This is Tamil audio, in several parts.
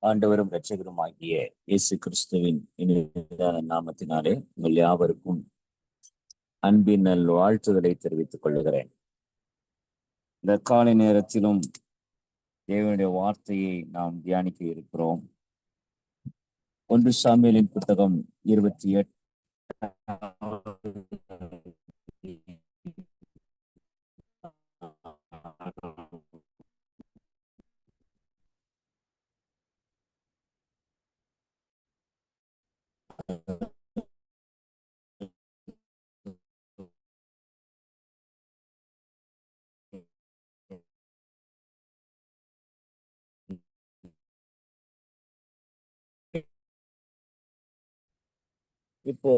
ஆண்டவரும் இரட்சகரும் ஆகிய இயேசு கிறிஸ்துவின் இனிதான நாமத்தினாலே உங்கள் யாவருக்கும் அன்பின் நல் வாழ்த்துதலை தெரிவித்துக் கொள்கிறேன். இந்த காலை நேரத்திலும் தேவனுடைய வார்த்தையை நாம் தியானிக்க இருக்கிறோம். 1 சாமுவேலின் புத்தகம் 28 இப்போ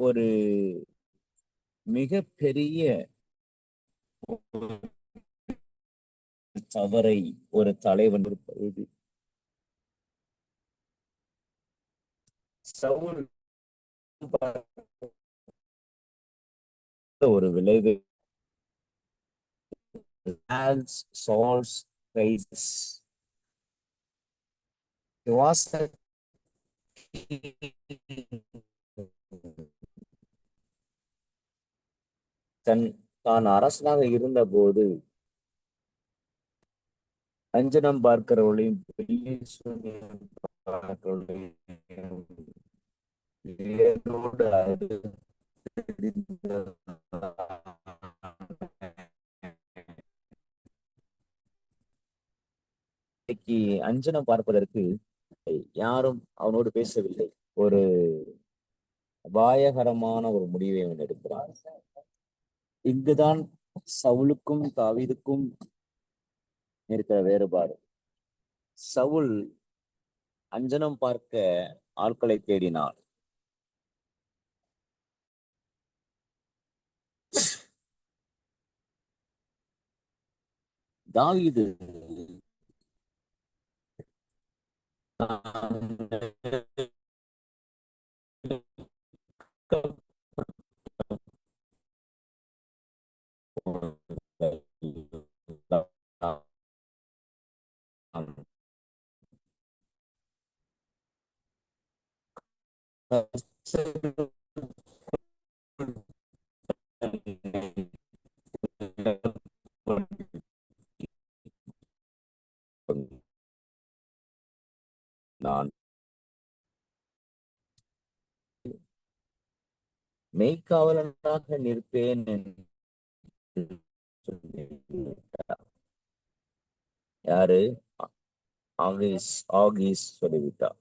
ஒரு மிக பெரிய தவறை ஒரு தலைவன் இருப்பது சவுல் ஒரு விளைவு. Saul's praises. He was a தான் அரசனாக இருந்த போது அஞ்சனம் பார்க்கிறவர்களையும் அஞ்சனம் பார்ப்பதற்கு யாரும் அவனோடு பேசவில்லை. ஒரு அபாயகரமான ஒரு முடிவை அவன் எடுக்கிறான். இங்குதான் சவுலுக்கும் தாவீதுக்கும் இருக்கிற வேறுபாடு. சவுல் அஞ்சனம் பார்க்க ஆட்களை தேடினான். தாவீது நான் மெய்க்காவலனாக நிற்பேன் யாரு? ஆகீஸ் சொல்லிவிட்டார்.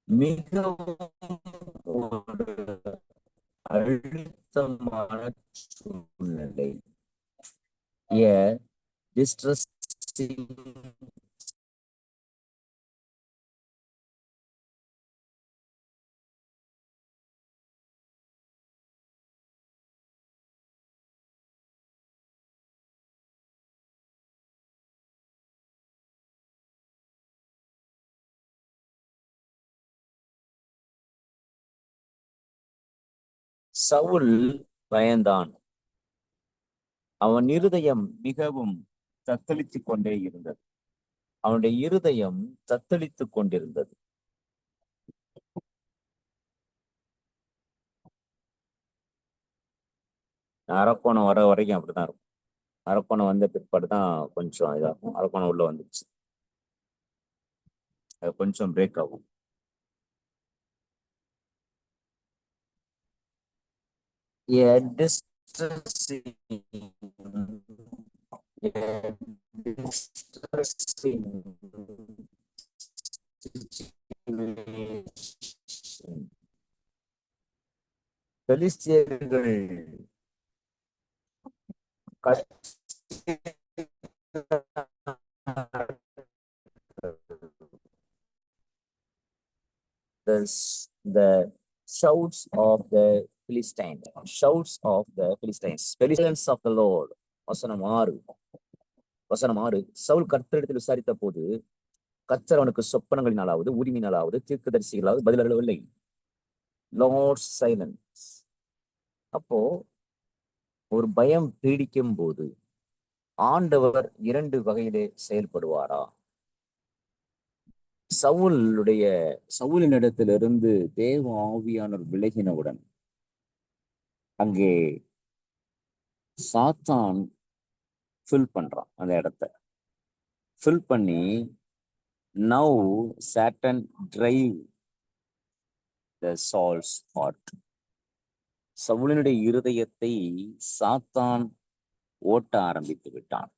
மிகவும் அழுத்தமான சூழ்நிலை. சவுல் பயந்தான். அவன் இருதயம் மிகவும் தத்தளித்துக் கொண்டே இருந்தது. அவனுடைய இருதயம் தத்தளித்துக் கொண்டிருந்தது. அரக்கோணம் வர வரைக்கும் அப்படிதான் இருக்கும். அரக்கோணம் வந்த பிற்பாடுதான் கொஞ்சம் இதாகும். அரக்கோணம் உள்ள வந்துச்சு, அது கொஞ்சம் பிரேக் ஆகும். பெலிஸ்தியர்கள் the shouts of the Philistines, shouts of the Philistines, Philistines of the Lord. வசனம் 6 சவுல் கர்த்தரிடத்தில் விசாரித்த போது கர்த்தர் அவனுக்கு சொப்பனங்களினாலாவது உரிமையினாலாவது தீர்க்கதரிசிகளாவது பதில் அருளவில்லை. Lord silence. அப்போ ஒரு பயம் பீடிக்கும் போது ஆண்டவர் 2 வகையிலே செயல்படுவாரா? சவுலின் இடத்திலிருந்து தேவ ஆவியானவர் விலகினவுடன் அங்கே சாத்தான் ஃபில் பண்றான். அந்த இடத்த ஃபில் பண்ணி நவ் சாட்டன் டிரைவ் த சால்ஸ் ஹார்ட். சவுலினுடைய இருதயத்தை சாத்தான் ஓட்ட ஆரம்பித்து விட்டான்.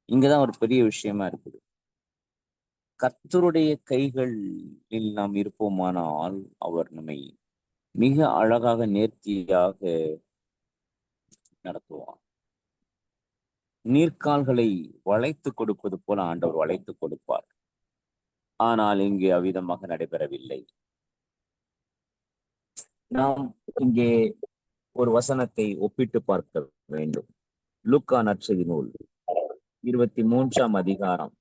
இங்கதான் ஒரு பெரிய விஷயமா இருக்குது. கர்த்தருடைய கைகளில் நாம் இருப்போமானால் அவர் நம்மை மிக அழகாக நேர்த்தியாக நடத்துவார். நீர்க்கால்களை வளைத்து கொடுப்பது போல ஆண்டவர் வளைத்து கொடுப்பார். ஆனால் இங்கே அவ்விதமாக நடைபெறவில்லை. நாம் இங்கே ஒரு வசனத்தை ஒப்பிட்டு பார்க்க வேண்டும். லூக்கா நற்செய்தி நூல் 23ஆம் அதிகாரம்.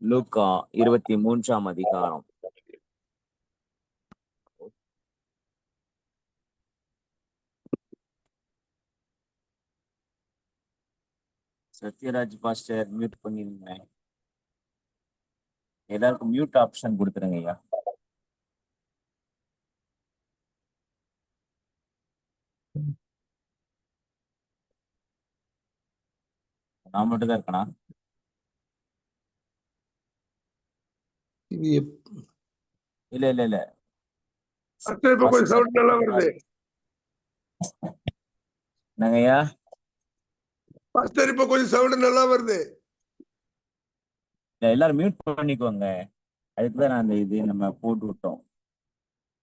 லூக்கா 23ஆம் அதிகாரம். சத்யராஜ் பாஸ்டர் மியூட் பண்ணிருங்க. எல்லாருக்கும் மியூட் ஆப்ஷன் கொடுத்துருங்க ஐயா. நான் மட்டும் தான் இருக்கனா? இல்ல இல்ல இல்ல என்னங்கய்யா? இப்ப கொஞ்சம் சவுண்ட் நல்லா வருது. எல்லாரும் மியூட் பண்ணிக்கோங்க. அதுக்குதான் நான் இது நம்ம போட்டு விட்டோம்.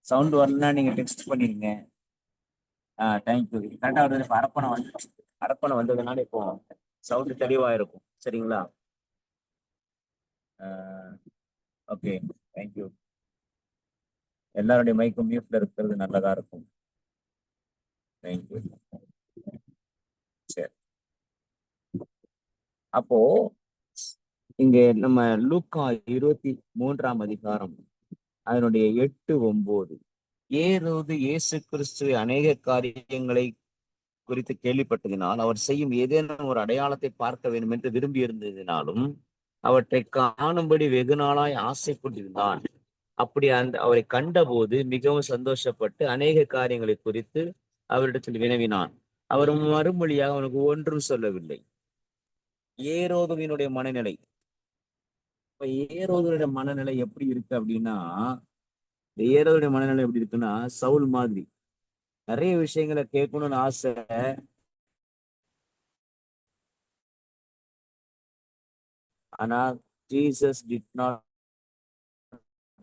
சவுண்ட் வரலன்னா நீங்க டெக்ஸ்ட் பண்ணிருங்க. தேங்க்யூ. கரெக்டா வருது. இப்ப அரப்பணை வந்ததுனால இப்போ சவுண்ட் தெளிவா இருக்கும். சரிங்களா? Okay, thank you. எல்லாருடைய மைக்கும் மியூட்ல இருக்கிறது நல்லதா இருக்கும். தேங்க்யூ. சரி, அப்போ இங்க நம்ம லூக்கா 23ஆம் அதிகாரம் அதனுடைய 8, 9. ஏரோது இயேசு கிறிஸ்துவை அநேக காரியங்களை குறித்து கேள்விப்பட்டதினால் அவர் செய்யும் ஏதேனும் ஒரு அடையாளத்தை பார்க்க வேண்டும் என்று விரும்பி இருந்ததினாலும் அவற்றை காணும்படி வெகு நாளாய் ஆசைப்பட்டிருந்தான். அப்படி அவரை கண்டபோது மிகவும் சந்தோஷப்பட்டு அநேக காரியங்களை குறித்து அவரிடத்தில் வினவினான். அவர் மறுமொழியாக அவனுக்கு ஒன்றும் சொல்லவில்லை. ஏரோதுவினுடைய மனநிலை, இப்ப ஏரோதுடைய மனநிலை எப்படி இருக்கு அப்படின்னா, ஏரோதுடைய மனநிலை எப்படி இருக்குன்னா, சவுல் மாதிரி நிறைய விஷயங்களை கேட்கணும்னு ஆசை. ஆனா Jesus did not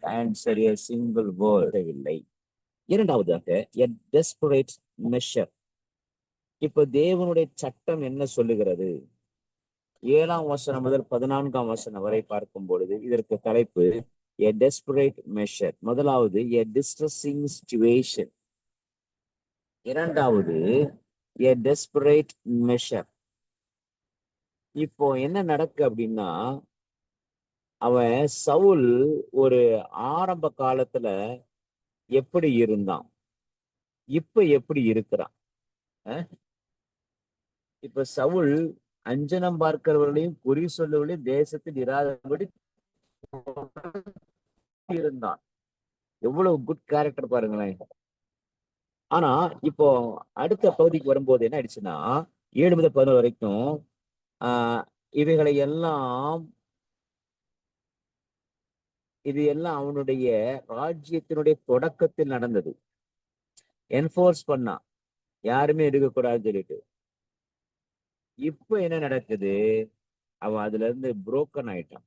answer a single word. இல்லை. இரண்டாவதாக a desperate measure. இப்ப தேவனுடைய சட்டம் என்ன சொல்லுகிறது? 7ஆம் வசனம் முதல் 14ஆம் வசனம் வரை பார்க்கும் பொழுது இதற்கு தலைப்பு a desperate measure. முதலாவது a distressing situation. இரண்டாவது a desperate measure. இப்போ என்ன நடக்கு அப்படின்னா, அவன் சவுல் ஒரு ஆரம்ப காலத்துல எப்படி இருந்தான், இப்ப எப்படி இருக்கிறான்? இப்ப சவுல் அஞ்சனம் பார்க்கிறவர்களையும் குறி சொல்லவர்களையும் தேசத்தில் இராதபடி இருந்தான். எவ்வளவு குட் கேரக்டர் பாருங்களேன். ஆனா இப்போ அடுத்த பகுதிக்கு வரும்போது என்ன ஆயிடுச்சுன்னா, 7 முதல் 11 வரைக்கும் இவைகளை எல்லாம் இது எல்லாம் அவனுடைய ராஜ்யத்தினுடைய தொடக்கத்தில் நடந்தது. என்ஃபோர்ஸ் பண்ணா யாருமே இருக்கக்கூடாதுன்னு சொல்லிட்டு. இப்ப என்ன நடக்குது? அவன் அதுல இருந்து புரோக்கன் ஆயிட்டான்.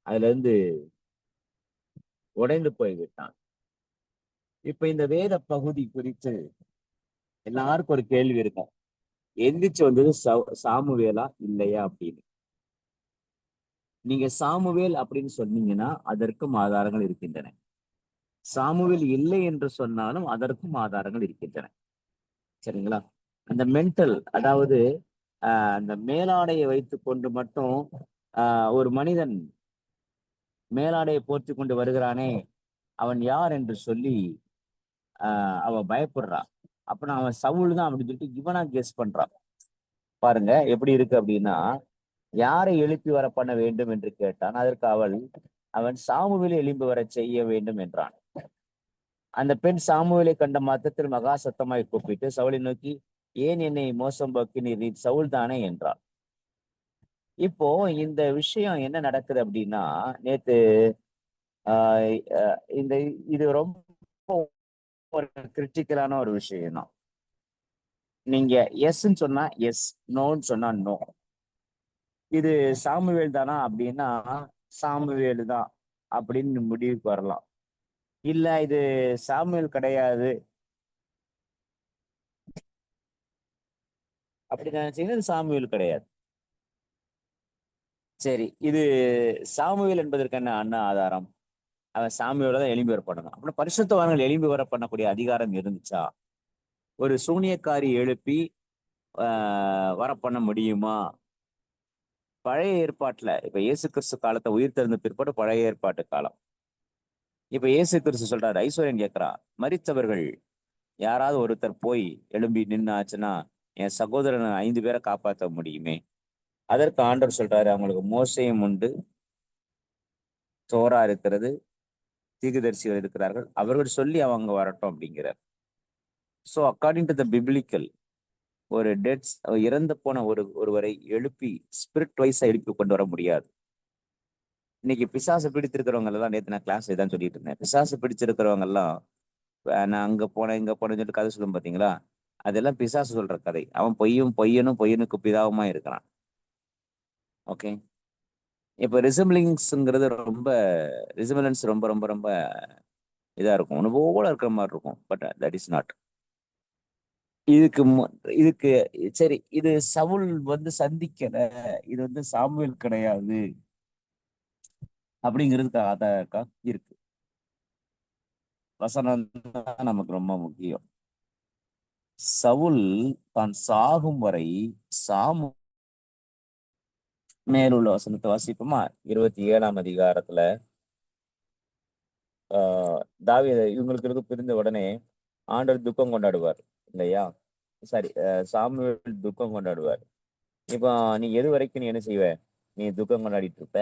அதுல இருந்து உடைந்து போய்விட்டான். இப்ப இந்த வேத பகுதி குறித்து எல்லாருக்கும் ஒரு கேள்வி இருக்கும். எந்திரிச்சு வந்தது சாமுவேலா இல்லையா அப்படின்னு. நீங்க சாமுவேல் அப்படின்னு சொன்னீங்கன்னா அதற்கும் ஆதாரங்கள் இருக்கின்றன. சாமுவேல் இல்லை என்று சொன்னாலும் அதற்கும் ஆதாரங்கள் இருக்கின்றன. சரிங்களா? அந்த மென்டல், அதாவது அந்த மேலாடையை வைத்துக் கொண்டு மட்டும் ஒரு மனிதன் மேலாடையை போர்த்தி கொண்டு வருகிறானே, அவன் யார் என்று சொல்லி அவன் பயப்படுறான். அப்ப நான் அவன் சவுல் தான் அப்படின்னு சொல்லிட்டு இவனா கெஸ் பண்றான். பாருங்க எப்படி இருக்கு அப்படின்னா, யாரை எழுப்பி வர பண்ண வேண்டும் என்று கேட்டான். அதற்கு அவன் சாமுவேலை எழும்பி வர செய்ய வேண்டும் என்றான். அந்த பெண் சாமுவேலை கண்ட மாத்திரத்தில் மகா சத்தமாய் கூப்பிட்டு சவுலை நோக்கி, ஏன் என்னை மோசம் போக்கினீர், நீ சவுல் தானே என்றான். இப்போ இந்த விஷயம் என்ன நடக்குது அப்படின்னா, நேத்து இந்த இது ரொம்ப ஒரு கிரிட்டிக்கலான ஒரு விஷயம் தான். நீங்க எஸ்ன்னு சொன்னா எஸ், நோன்னு சொன்னா நோ. இது சாமுவேல் தானா அப்படின்னா சாமுவேல் தான் அப்படின்னு முடிவுக்கு வரலாம். இல்ல இது சாமுவேல் கிடையாது அப்படி நினைச்சீங்கன்னா சாமுவேல் கிடையாது. சரி, இது சாமுவேல் என்பதற்கு என்ன ஆதாரம்? அவன் சாமியோட தான் எலும்பி வர பண்ணணும். அப்புறம் பரிசுத்தவான்கள் எலும்பி வர பண்ணக்கூடிய அதிகாரம் இருந்துச்சா? ஒரு சூனியக்காரி எழுப்பி வர பண்ண முடியுமா? பழைய ஏற்பாட்டுல இப்ப இயேசு கிறிஸ்து காலத்தை உயிர் தெரிந்த பிற்பாடு பழைய ஏற்பாட்டு காலம். இப்ப இயேசு கிறிஸ்து சொல்றாரு, ஐஸ்வர்யன் கேட்கிறா, மரித்தவர்கள் யாராவது ஒருத்தர் போய் எழும்பி நின்று ஆச்சுன்னா என் சகோதரன் 5 பேரை காப்பாற்ற முடியுமே. அதற்கு ஆண்டவர் சொல்றாரு, அவங்களுக்கு மோசையும் உண்டு, தோரா இருக்கிறது, தீர்க்கதரிசிகள் இருக்கிறார்கள், அவர்கள் சொல்லி அவங்க வரட்டும் அப்படிங்கிறார். So according to the biblical, ஒரு டெட்ஸ் இறந்து போன ஒருவரை எழுப்பி ஸ்பிரிட் வைஸா எழுப்பி கொண்டு வர முடியாது. இன்னைக்கு பிசாசு பிடித்திருக்கிறவங்க எல்லாம், நேற்று நான் கிளாஸ் தான் சொல்லிட்டு இருந்தேன், பிசாசு பிடிச்சிருக்கிறவங்க எல்லாம் நான் அங்க போனேன் இங்க போனேன்னு சொல்லிட்டு கதை சொல்லும் பாத்தீங்களா, அதெல்லாம் பிசாசு சொல்ற கதை. அவன் பொய்யனுக்கு பிதாவுமா இருக்கிறான். ஓகே. இப்ப ரிசம்பிளிங்ஸ்ங்கிறது ரிசம்பிளன்ஸ் ரொம்ப ரொம்ப ரொம்ப இதா இருக்கும், ஒன்று போல இருக்கிற மாதிரி இருக்கும். But that is not. இதுக்கு இதுக்கு சரி, இது சவுல் சந்திக்கல, இது சாமுவேல் கிடையாது அப்படிங்கிறதுக்கு ஆதாரம் இருக்கு. வசனம் தான் நமக்கு ரொம்ப முக்கியம். சவுல் தான் சாகும் வரை சாமு மேலுள்ள வசனத்தை வாசிப்போமா? 27ஆம் அதிகாரத்துல தாவீது இவங்களுக்கு பிரிந்த உடனே ஆண்டவர் துக்கம் கொண்டாடுவார் இல்லையா? சாரி, சாமுவேல் துக்கம் கொண்டாடுவார். இப்போ நீ எது வரைக்கும் நீ என்ன செய்வ? நீ துக்கம் கொண்டாடிட்டு இருப்ப,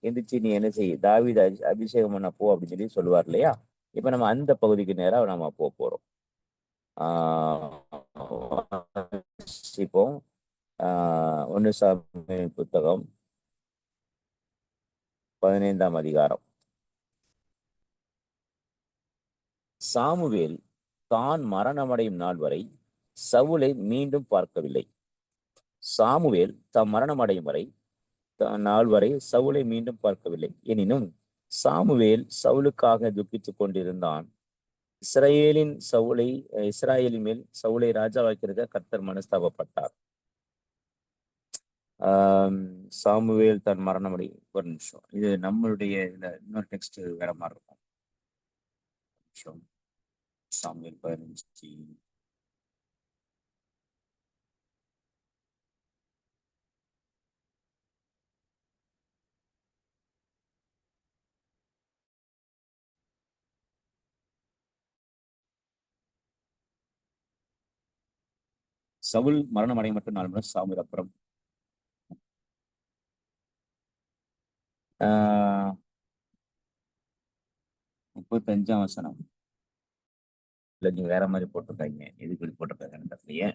எந்திரிச்சு நீ என்ன செய்ய, தாவீது அபிஷேகம் பண்ண போ அப்படின்னு சொல்லி சொல்லுவார் இல்லையா? இப்ப நம்ம அந்த பகுதிக்கு நேரம் நம்ம போறோம். இப்போ 1 சாமுவேல் புத்தகம் 15ஆம் அதிகாரம். சாமுவேல் தான் மரணமடையும் நாள் வரை சவுலை மீண்டும் பார்க்கவில்லை. சாமுவேல் தாம் மரணமடையும் நாள் வரை சவுலை மீண்டும் பார்க்கவில்லை. எனினும் சாமுவேல் சவுலுக்காக துக்கித்துக் கொண்டிருந்தான். இஸ்ராயேலின் மேல் சவுலை ராஜாவாக்கிறத கர்த்தர் மனஸ்தாபப்பட்டார். சாமுவேல் தன் மரணமடையும், ஒரு நிமிஷம், இது நம்மளுடைய இன்னொரு டெக்ஸ்ட் வேற மாதிரி இருக்கும். சாமுவேல் 15. சவுல் மரணம் அடைய மட்டும் 4 மணி சாமுவேல் அப்புறம் 35ஆம் வசனம். இல்ல, நீங்க வேற மாதிரி போட்டிருக்காங்க, எதுக்கு இப்படி போட்டிருக்காங்கன்னு தெரியலையே.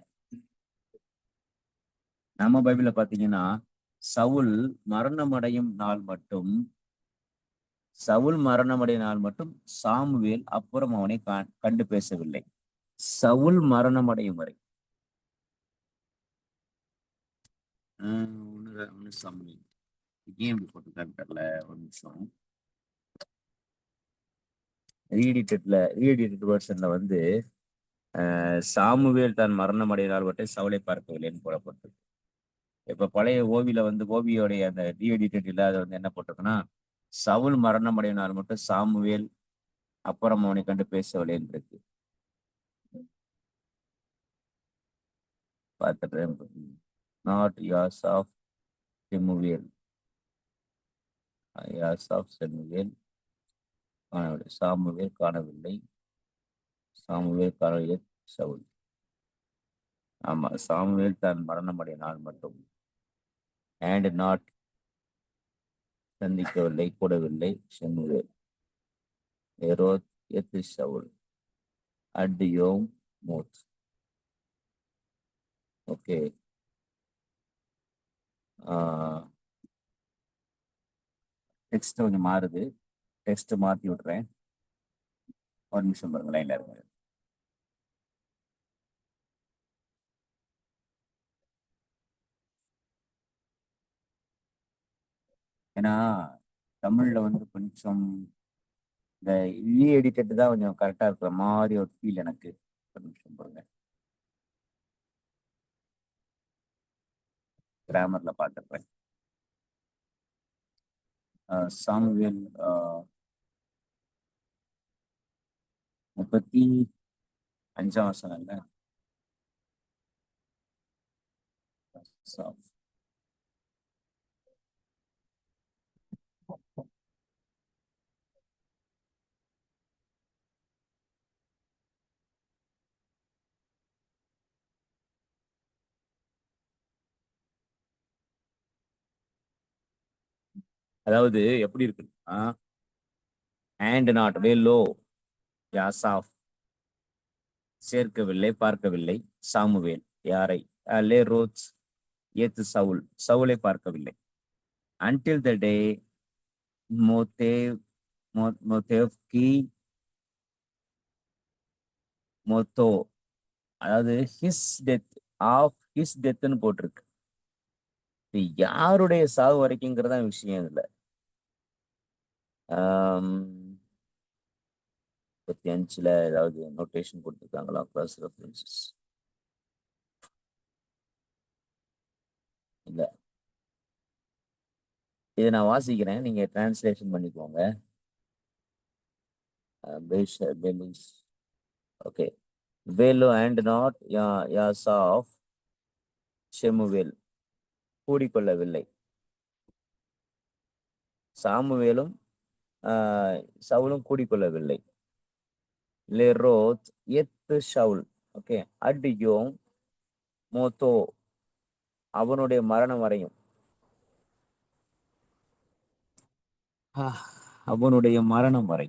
நம்ம பைபிள்ல பாத்தீங்கன்னா சவுல் மரணமடையும் நாள் மட்டும் சாமுவேல் அப்புறம் அவனை கண்டு பேசவில்லை. சவுல் மரணமடையும் வரை. ஒண்ணு சாமுவேல் ஏன் இப்படி போட்டிருக்கான்னு தெரியல, ஒரு நிமிஷம். ரீஎடிட்டட் வெர்ஷன்ல வந்து சாமுவேல் தான் மரணம் அடைந்தால் மட்டும் சவுலை பார்க்கவில்லைன்னு போடப்பட்டது. இப்ப பழைய ஓவியில வந்து ஓவியோடைய அந்த ரீஎடிட்டட் இல்லாத வந்து என்ன போட்டிருக்குன்னா, சவுல் மரணம் அடையினால் மட்டும் சாமுவேல் அப்புறம் அவனை கண்டு பேசவில்லைன்னு இருக்கு. பார்த்துட்டு நாட் யாஸ் ஆஃப் செமுவேல், யாஸ் ஆஃப் செமுவேல் காணவில்லை, சாமுவேல் காணவில்லை, சாமுவேல் காணவில்லை சவுல். ஆமா, சாமுவேல் தான் மரணம் அடையினால் மட்டும் அண்ட் நாட் சந்திக்கவில்லை, கூடவில்லை செமுவேல் எரோத் எத்து சவுல் அட்யோம் மோத். ஓகே, டெக்ஸ்ட் கொஞ்சம் மாறுது, டெக்ஸ்ட் மாற்றி விட்றேன். ஒரு நிமிஷம் பாருங்க, லைன்ல இருங்க. ஏன்னா தமிழ்ல வந்து கொஞ்சம் இந்த எடிட்டட் தான் கொஞ்சம் கரெக்டா இருக்கிற மாதிரி ஒரு ஃபீல் எனக்கு. ஒரு நிமிஷம் பாருங்க, கிராமர்ல பார்த்துருப்பேன். சாமுவேல் 35 வசனம்ல அதாவது எப்படி இருக்குன்னா, அண்ட் நாட் வேலோ யாசாஃப் சேர்க்கவில்லை, பார்க்கவில்லை சாமுவேல் யாரை, லே ரோத் ஏத்து சவுல் சவுலை பார்க்கவில்லை. அன்டில் த டே மோதேவ் மோதேவ் கி மோத்தோ, அதாவது ஹிஸ் டெத் ஆஃப் ஹிஸ் டெத்னு போட்டிருக்கு. இது யாருடைய சாவு வரைக்குங்கிறதா விஷயம் இதுல. 35 ஏதாவது நோட்டேஷன் கொடுத்துருக்காங்களா? கிளாஸ் ரெஃபரன்சஸ் இல்ல, இதை நான் வாசிக்கிறேன், நீங்க டிரான்ஸ்லேஷன் பண்ணிக்கோங்க. ஓகே, வேலோ அண்ட் நாட் யாசாஃப் ஷெமுவேல் கூடிக்கொள்ளவில்லை, சாமுவேலும் சவுலும் கூடிக்கொள்ளவில்லை. லே ரோத் எத்து ஷவுல், ஓகே, அட்யோம் மோத்தோ அவனுடைய மரணம் வரையும், அவனுடைய மரணம் வரை.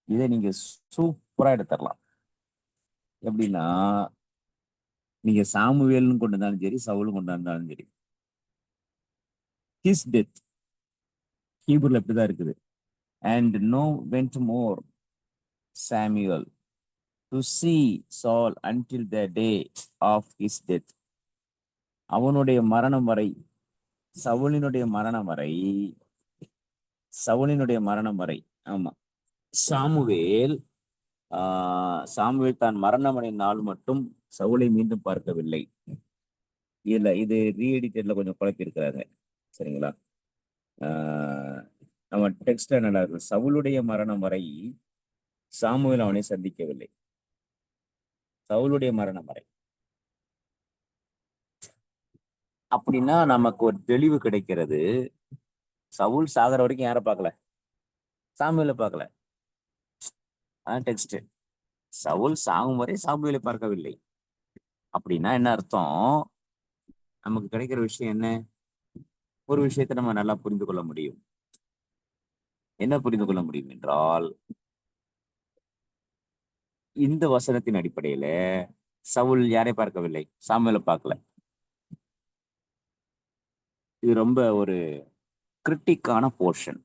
இதை நீங்க சூப்பரா எடுத்துடலாம். எப்படின்னா, நீங்க சாமுவேல்னு கொண்டு வந்தாலும் சரி, சவுலும் கொண்டு வந்தாலும் சரி, ஹிஸ் டெத் ஹீப்ருல இப்படிதான் இருக்குது. And no went more Samuel to see Saul until the day of his death. அவனுடைய மரணம் வரை, சவுலினுடைய மரணம் வரை, சவுலினுடைய மரணம் வரை. ஆமா, சாமுவேல் சாமுவேல் தான் மரணமடைந்த நாள் மட்டும் சவுலை மீண்டும் பார்க்கவில்லை. இது ரீஎடிட்டட்ல கொஞ்சம் குழப்பி இருக்கிறாங்க, சரிங்களா? நம்ம டெக்ஸ்ட்ல நல்லா இருக்கு, சவுளுடைய மரணம் வரை சாமுவேல் அவனை சந்திக்கவில்லை, சவுளுடைய மரணம் வரை. அப்படின்னா நமக்கு ஒரு தெளிவு கிடைக்கிறது, சவுல் சாகர வரைக்கும் யாரை பார்க்கல? சாமுவேலை பார்க்கல. டெக்ஸ்ட் சவுல் சாகும் வரை சாமுவேலை பார்க்கவில்லை. அப்படின்னா என்ன அர்த்தம்? நமக்கு கிடைக்கிற விஷயம் என்ன? ஒரு விஷயத்தை நம்ம நல்லா புரிந்து கொள்ள முடியும். என்ன புரிந்து கொள்ள முடியும் என்றால், இந்த வசனத்தின் அடிப்படையில சவுல் யாரை பார்க்கவில்லை? சாமுவேலை பார்க்கல. இது ரொம்ப ஒரு கிரிட்டிக்கான போர்ஷன்.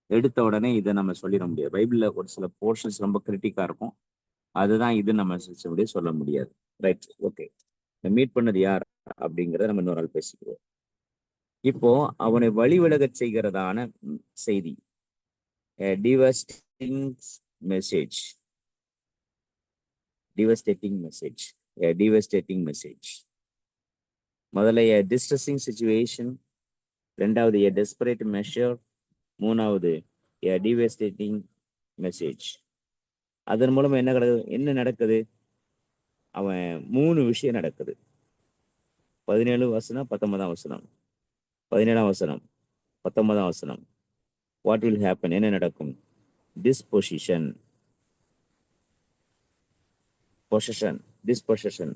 எடுத்த உடனே இதை நம்ம சொல்லிட முடியாது. பைபிள்ல ஒரு சில போர்ஷன்ஸ் ரொம்ப கிரிட்டிக்கா இருக்கும், அதுதான் இது நம்ம சொல்ல முடியாது. Right, okay. மீட் பண்ணது யார் அப்படிங்கிறத நம்ம இன்னொரு நாள் பேசிக்குவோம். இப்போ அவனை வழி விலகச் செய்கிறதான செய்தி, டிவஸ்ட் message. Devastating message. A devastating message. முதல்ல a distressing situation, ரெண்டாவது a desperate measure, மூணாவது a devastating message. அதன் மூலமா என்ன நடக்குது? அவன் 3 விஷயம் நடக்குது. 17 வசனம் 19 வசனம், 17 வசனம் 19 வசனம். What will happen? என்ன நடக்கும்? Disposition, possession, disposition,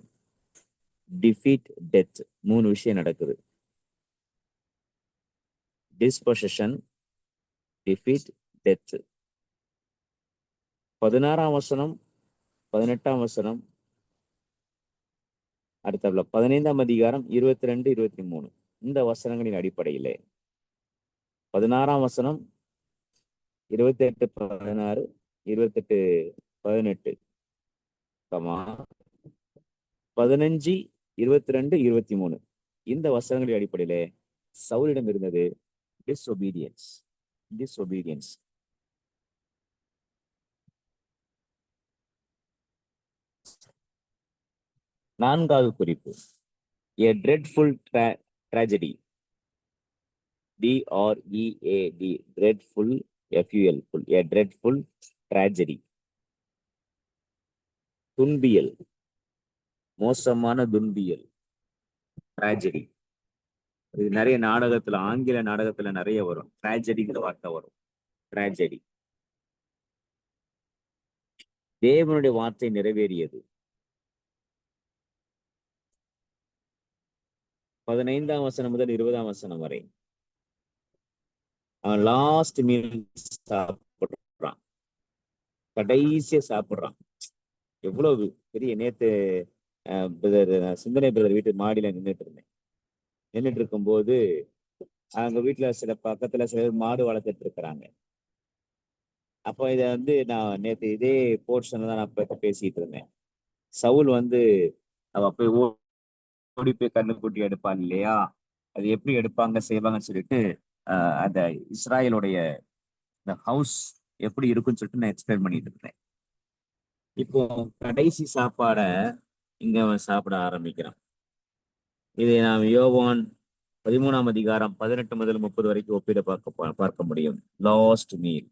defeat, death. 3 விஷயம் நடக்குது. டிஸ்பொசஷன், டிஃபீட், டெத். 16 வசனம் 18 வசனம், அடுத்ததுல 15 அதிகாரம் 22 23. இந்த வசனங்களின் அடிப்படையிலே 16 வசனம் 28 16 28 18, 15 22 23. இந்த வசனங்களின் அடிப்படையிலே சவுலிடம் இருந்தது டிஸ்ஒபீடியன்ஸ். டிஸ்ஒபீடியன்ஸ். நான்காவது குறிப்பு, a dreadful tragedy. DREAD, dreadful, FUL, a dreadful tragedy. துன்பியல், மோசமான துன்பியல், tragedy. இது நிறைய நாடகத்துல, ஆங்கில நாடகத்துல நிறைய வரும். tragedy-ங்கிற வார்த்தை வரும். tragedy. தேவனுடைய வார்த்தை நிறைவேறியது. 15 வசனம் முதல் 20 வசனம் வரை அவன் லாஸ்ட் மீல் சாப்பிடுறான், கடைசியா சாப்பிடுறான். எவ்வளவு பெரிய! நேத்து சிந்தனை பிரதர் வீட்டு மாடியில நின்றுட்டு இருந்தேன். நின்றுட்டு இருக்கும்போது அவங்க வீட்டுல சில பக்கத்துல சில மாடு வளர்த்துட்டு இருக்கிறாங்க. அப்போ இத நான் நேத்து இதே போர்ஷன்ல தான் நான் பேசிட்டு இருந்தேன். சவுல் அவ போய் ஓடி போய் கண்ணுக்குட்டி எடுப்பான் இல்லையா, அது எப்படி எடுப்பாங்க செய்வாங்கன்னு சொல்லிட்டு அந்த இஸ்ராயலுடைய ஹவுஸ் எப்படி இருக்குன்னு சொல்லிட்டு நான் எக்ஸ்பிளைன் பண்ணிட்டு இருந்தேன். இப்போ கடைசி சாப்பாட இங்க அவன் சாப்பிட ஆரம்பிக்கிறான். இதை நாம் யோவான் 13 அதிகாரம் 18 முதல் 30 வரைக்கும் ஒப்பிட பார்க்க முடியும். Last meal.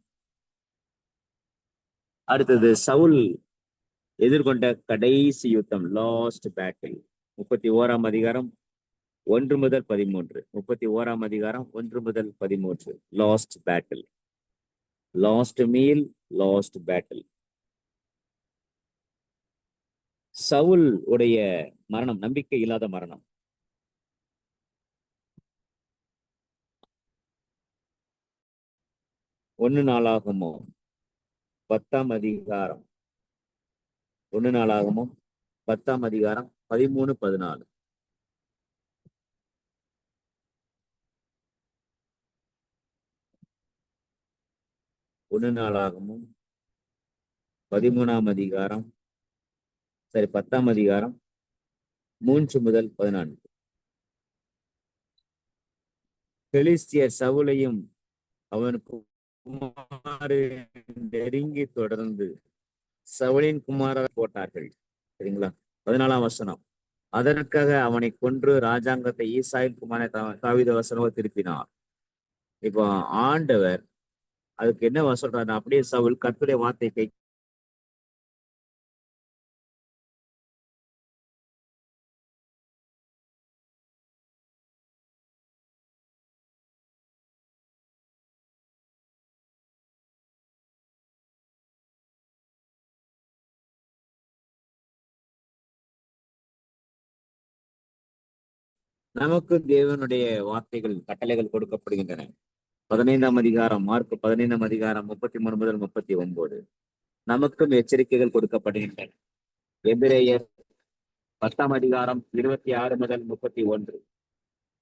அடுத்தது சவுல் எதிர்கொண்ட கடைசி யுத்தம், லாஸ்ட் பேட்டில். 31 அதிகாரம் 1 முதல் 13. 31 அதிகாரம் 1 முதல் 13. Last battle. Last meal, last battle. Saul உடைய மரணம் நம்பிக்கை இல்லாத மரணம். ஒன்னு நாளாகுமோ 10 அதிகாரம், 1 நாளாகுமோ 10 அதிகாரம் 13 14. ஒன்னு நாளாகுமோ 13 அதிகாரம், சரி 10 அதிகாரம் 3 முதல் 14. பெலிஸ்தியர் சவுலையும் அவனுக்கு நெருங்கி தொடர்ந்து சவுலின் குமார போட்டார்கள். சரிங்களா? 14 வசனம். அதற்காக அவனை கொன்று ராஜாங்கத்தை ஈசாயின் குமார தாவீது வசனமாக திருப்பினார். இப்போ ஆண்டவர் அதுக்கு என்ன சொல்றாரு? அப்படியே சவுல் கர்த்தருடைய வார்த்தை கை நமக்கு தேவனுடைய வார்த்தைகள் கட்டளைகள் கொடுக்கப்படுகின்றன. 15 அதிகாரம், மார்க் 15 அதிகாரம் 33 முதல் 39. நமக்கும் எச்சரிக்கைகள் கொடுக்கப்படுகின்றன. எபிரேயர் 10 அதிகாரம் 26 முதல் 31.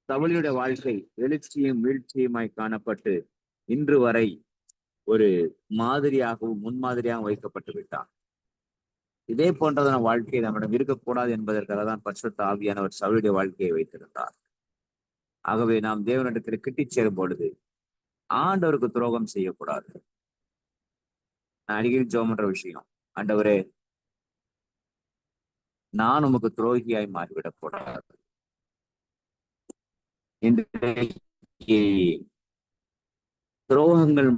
சவுலுடைய வாழ்க்கை எழுச்சியும் வீழ்ச்சியுமாய் காணப்பட்டு இன்று வரை ஒரு மாதிரியாகவும் முன்மாதிரியாகவும் வைக்கப்பட்டு விட்டார். இதே போன்றதான வாழ்க்கை நம்மிடம் இருக்கக்கூடாது என்பதற்காக தான் பரிசுத்த ஆவியானவர் சவுலுடைய வாழ்க்கையை வைத்திருந்தார். ஆகவே நாம் தேவனிடத்தில் கிட்டிச் சேரும் பொழுது ஆண்டவருக்கு துரோகம் செய்யக்கூடாது. நான் அடிக்கடி ஜெபம் பண்ற விஷயம். ஆண்டவரே, நான் உமக்கு துரோகியாய் மாறிவிடக் கூடாது. இன்றைக்கு துரோகங்கள்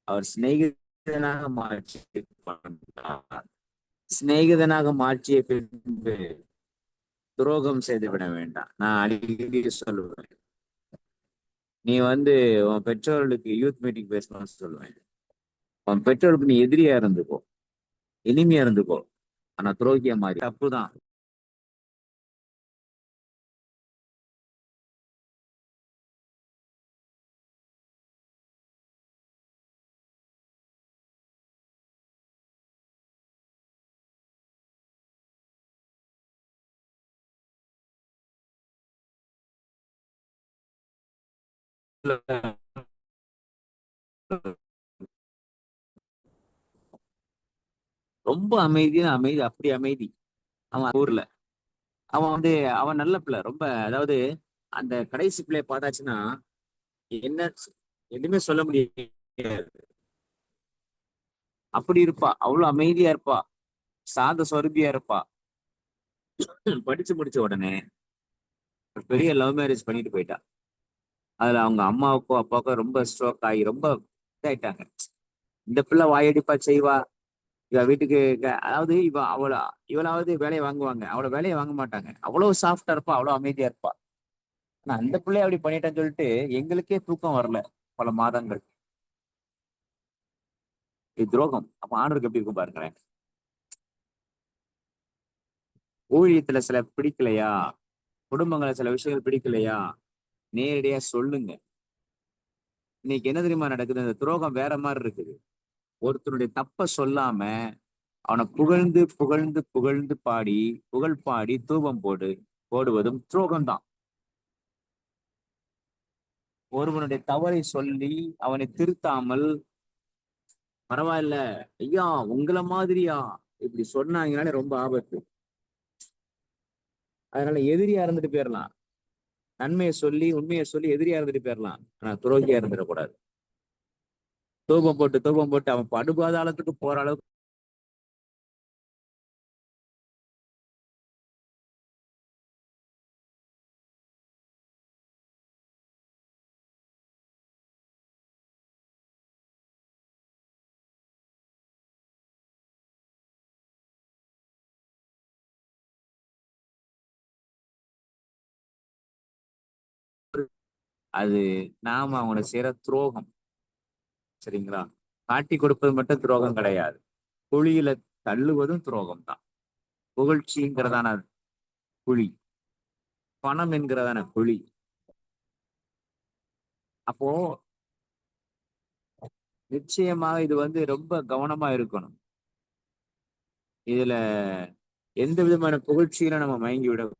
அவர் சிநேகிதனாக மாற்றி கொண்டார். சிநேகிதனாக மாற்றிய பின்பு துரோகம் செய்து விட வேண்டாம். நான் அடிக்கடி சொல்லுவேன், நீ உன் பெற்றோர்களுக்கு யூத் மீட்டிங் பேசணும்னு சொல்லுவேன். உன் பெற்றோருக்கு நீ எதிரியா இருந்துக்கோ, இனிமையா இருந்துக்கோ, ஆனா துரோகியா மாறி தப்புதான். ரொம்ப அமைதியா அமைதி, அப்படி அமைதி. அவன் ஊர்ல அவன் அவன் நல்ல பிள்ளை ரொம்ப. அதாவது அந்த கடைசி பிள்ளைய பார்த்தாச்சுன்னா என்ன எதுவுமே சொல்ல முடியாது. அப்படி இருப்பா, அவ்வளவு அமைதியா இருப்பா, சாந்த சொருபியா இருப்பா. படிச்சு முடிச்ச உடனே ஒரு பெரிய லவ் மேரேஜ் பண்ணிட்டு போயிட்டா. அதுல அவங்க அம்மாவுக்கோ அப்பாவுக்கோ ரொம்ப ஸ்ட்ரோக் ஆகி ரொம்ப இதாயிட்டாங்க. இந்த பிள்ளை வாயடிப்பா செய்வா, இவ வீட்டுக்கு அதாவது இவளாவது வேலையை வாங்குவாங்க, அவளை வேலையை வாங்க மாட்டாங்க. அவ்வளவு சாஃப்டா இருப்பா, அவ்வளவு அமைதியா இருப்பா. ஆனா அந்த பிள்ளைய அப்படி பண்ணிட்டேன்னு சொல்லிட்டு எங்களுக்கே தூக்கம் வரல பல மாதங்கள். இது துரோகம். அப்ப ஆண்டவருக்கு எப்படி இருக்கும் பாருங்களேன். ஊழியத்துல சில பிடிக்கலையா, குடும்பங்களை சில விஷயங்கள் பிடிக்கலையா, நேரடியா சொல்லுங்க. இன்னைக்கு என்ன தெரியுமா நடக்குது? இந்த துரோகம் வேற மாதிரி இருக்குது. ஒருத்தருடைய தப்ப சொல்லாம அவனை புகழ்ந்து புகழ்ந்து புகழ்ந்து பாடி, புகழ் பாடி தூபம் போடுவதும் துரோகம் தான். ஒருவனுடைய தவறை சொல்லி அவனை திருத்தாமல், பரவாயில்ல ஐயா உங்களை மாதிரியா இப்படி சொன்னாங்கனாலே ரொம்ப ஆபத்து. அதனால எதிரியா இருந்துட்டு போயிடலாம். நன்மையை சொல்லி உண்மையை சொல்லி எதிரியா இருந்துட்டு போயிடலாம், ஆனா துரோகியா இருந்துடக்கூடாது. தூபம் போட்டு அவன் படுபாதாளத்துக்கு போற அளவுக்கு அது நாம அவனை செய்யற துரோகம். சரிங்களா? காட்டி கொடுப்பது மட்டும் துரோகம் கிடையாது, குழியில தள்ளுவதும் துரோகம் தான். புகழ்ச்சிங்கிறதான குழி, பணம் என்கிறதான குழி. அப்போ நிச்சயமாக இது ரொம்ப கவனமா இருக்கணும். இதுல எந்த விதமான புகழ்ச்சியில நம்ம மயங்கி விட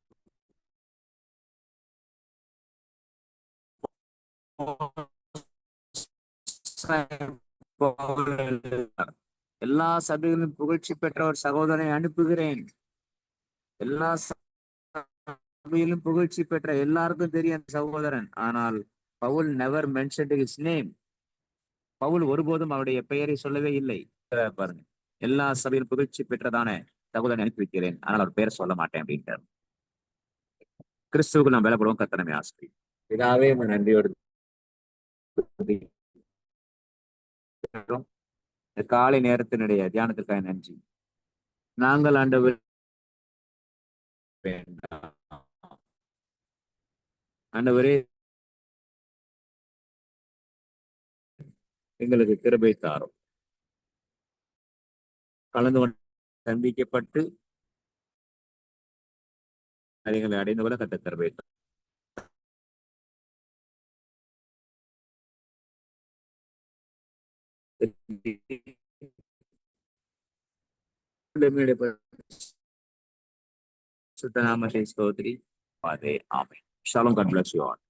எல்லா சபைகளிலும் புகழ்ச்சி பெற்ற ஒரு சகோதரனை அனுப்புகிறேன். எல்லா சபையிலும் புகழ்ச்சி பெற்ற எல்லாருக்கும் தெரியும் அந்த சகோதரன். ஆனால் Paul never mentioned his name. Paul ஒருபோதும் அவருடைய பெயரை சொல்லவே இல்லை. பாருங்க, எல்லா சபையிலும் புகழ்ச்சி பெற்றதான சகோதரனை அனுப்பி வைக்கிறேன், ஆனால் அவர் பெயரை சொல்ல மாட்டேன் அப்படின்ட்டார். கிறிஸ்துவுக்கு நாம் பலப்படுவோம். கர்த்தர் நம்மை ஆசீர்வதிப்பார். இதாவே நன்றியோடு இந்த காலை நேரத்தினுடைய தியானத்திற்காக நன்றி. நாங்கள் ஆண்டவர் வேண்டாம், ஆண்டவரே எங்களுக்கு கிருபை தாரும். கலந்து கொண்டு சந்திக்கப்பட்டு எங்களை அடைந்து கொள்ள கத்த கிருபை தாரும். சுத்த நாமத்தை ஸ்தோத்திரி. ஆமென். ஷாሎም. God bless you all.